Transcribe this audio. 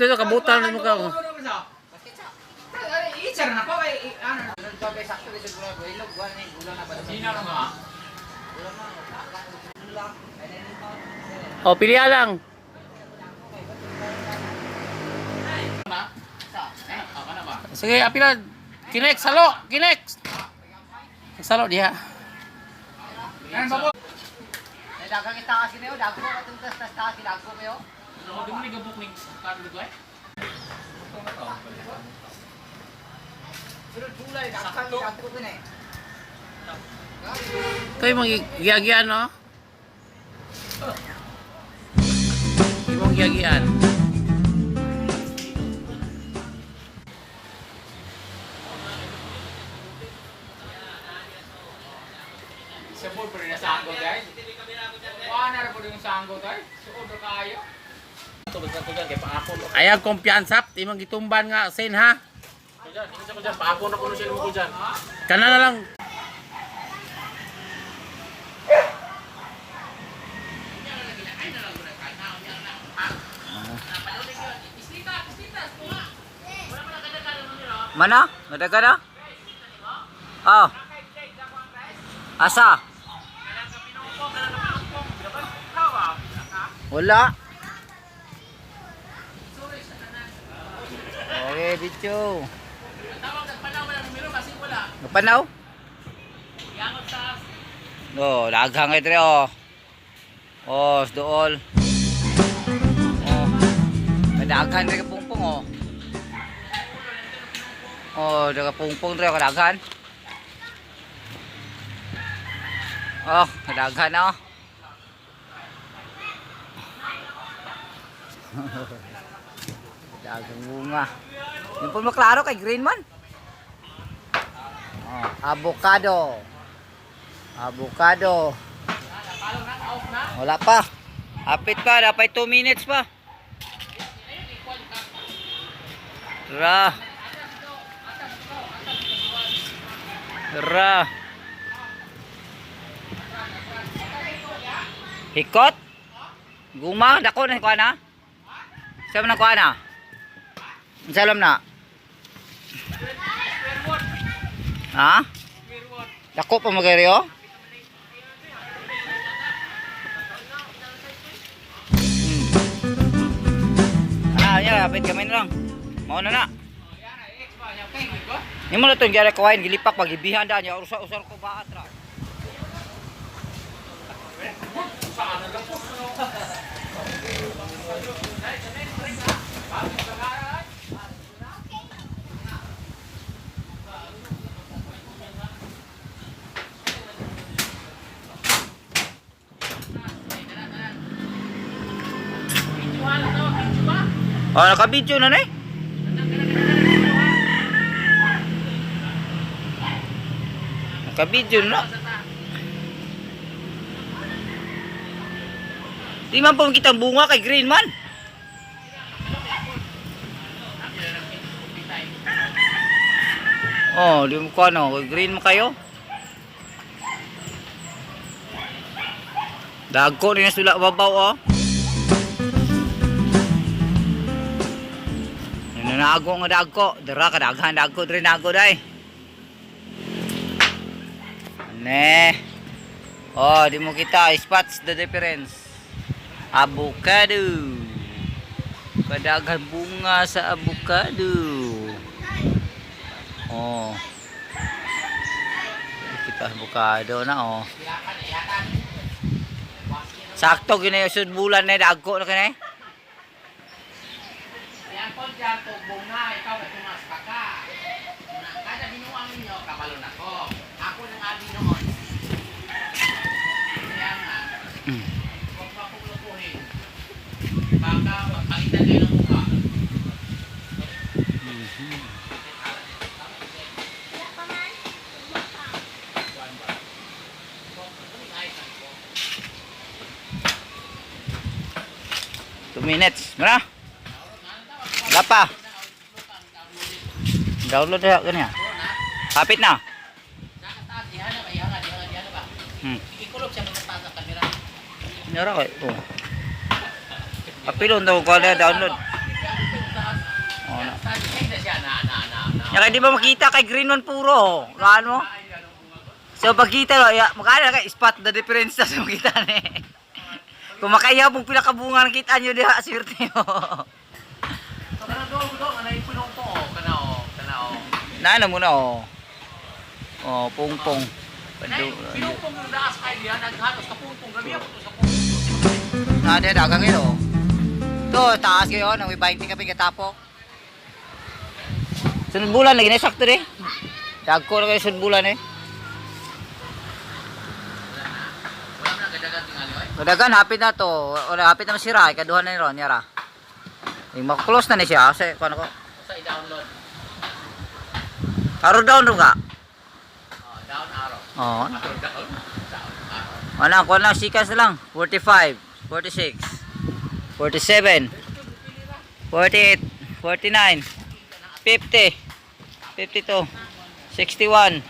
sakto ito, kabutan mo ka. Ichar na ko kay ano kay sakto dito gula ilog gula ni gula na ba. Sino na nga? O, pilihan lang. Sige, apila. Kinex, salo. Kinex. Salo dia. Dagang itaas niyo, dago ka tuntas tas taas dago kayo. Ano mo ni gabok ni kado ko eh? Sunod bulay dagang dago ko ni. Ito yung mga giyagian, no? Yung mga giyagian. Sabol pa rin sa anggo guys. Wala na po yung sanggo guys. Suod na kayo. Ito basta ko dyan kay paako. Ayang kumpiyansa, imong gitumban nga sin ha. Diyan, isa ko dyan paako na kuno sila mo dyan. Kana na lang. Mana? Nadaga na? Oh. Asa? Wala. Okay, bicho. Napanaw? Oh, daghang ito oh. Oh, dool. Oh. Kadaghan rin pungpong oh. Oh, daga pungpong rin kadaghan. Oh, kadaghan oh. Dagang bunga. Yung po maklaro kay green man. Oh, avocado. Avocado. Wala pa. Hapit pa, dapat 2 minutes pa. Tara. Tara. Hikot? Guma, dako na kuha na. Saan na kuha na? Salam na. Ha? Dako pa magaryo? Ya, apit kami na lang. Mau na na. Ni mo na itong gyara kawain, gilipak, pagibihan daan niya, usar ko ba atra. Oh, naka-video na eh. Naka-video na. Di man po kita bunga kay green man. Oh, di mo ko ano, kay green mo kayo. Dagko rin na sula babaw oh. Nago nga dagko, dira ka daghan dagko diri nago dai. Ne. Oh, di mo kita spots the difference. Avocado. Kadaghan bunga sa avocado. Oh. Kita avocado na oh. Sakto gini usod bulan na dagko na kani. Diyan to bunga ikaw at tumas ka. Kada binuang niyo kabalo na ko. Ako nang abi noon. Kaya nga. Huwag pa kong lupuhin. Baka magpalitan kayo ng mukha. Two minutes. Mana? Wala pa. Download na ganyan. Kapit na. Ikulog siya mga sa kamera. Nyara ko. Oh. Apilon daw ko na download. na. Ay na siya na. Ya, kaya di ba makita kay green one puro. Kaan mo? So pagkita lo, ya, makanya kay spot the difference sa makita ni. Kung makayaw pong pinakabunga nakita nyo diha, swerte mo. So kana do ana ipunong po kana o. Nana mo na oh. Oh, pungpong. Ay, pinupong yung daas kay diyan naghalos ka pungpong gabi ako to sa pungpong. Nada dagang ito. To, taas kayo, nang 20 kami katapok. Sunod bulan lagi na sakto rin. Dagko na kayo sunod bulan eh. Wala na gadagan tingali oy. Madagan, hapit na to. Wala, hapit na masira. Ikaduhan na ron, yara. Yung makaklose na ni siya. Kasi, kung ano ko. Sa i-download. Araw down rin ka. Down arrow. Oo. Down arrow. Ano, kung lang, seconds na lang. 45, 46, 47, 48, 49, 50, 52, 61,